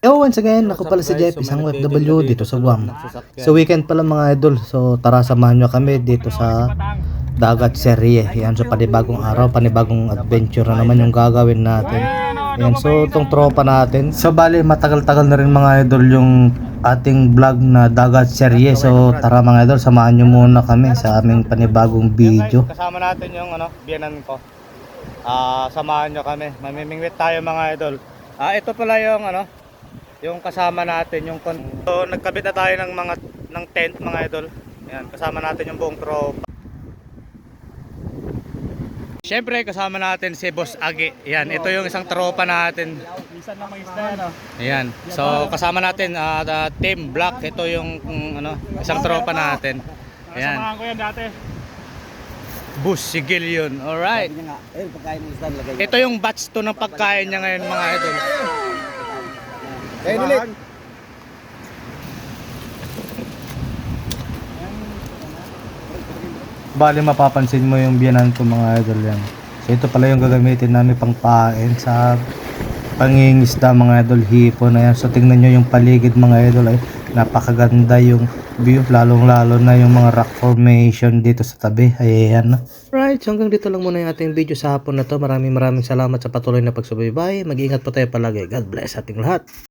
Yo, once again, ako pala si Jeff, isang OFW dito sa Guam. So weekend pala mga idol, so tara samahan nyo kami dito sa dagat serye. Yan, so panibagong araw, panibagong adventure na naman yung gagawin natin. Yan, so itong tropa natin. So bali, matagal-tagal na rin mga idol yung ating vlog na dagat serye. So tara mga idol, samahan nyo muna kami sa aming panibagong video. Kasama natin yung biyanan ko. Samahan nyo kami. Mamimingwit tayo mga idol. Ito pala yung yung kasama natin yung so, nagkabit na tayo ng tent mga idol. Yan, kasama natin yung buong tropa. Siyempre kasama natin si Boss Agi. Yan, ito yung isang tropa natin. Minsan na may isda Ayan. So kasama natin Team Black. Ito yung isang tropa natin. Ayan. Samahan ko yan dati. Bus Sigil yun. Alright. Ito yung batch to ng pagkain niya ngayon mga idol. Kayo ulit. Bali, mapapansin mo yung biyanan ko mga idol yan. So ito pala yung gagamitin namin pang pain sa pangingisda mga idol, hipo na yan. So tingnan nyo yung paligid mga idol, ay napakaganda yung view, lalong lalo na yung mga rock formation dito sa tabi. Ayan. Right, so hanggang dito lang muna yung ating video sa hapon na to. Maraming salamat sa patuloy na pagsubaybay. Mag-ingat po tayo palagi. God bless ating lahat.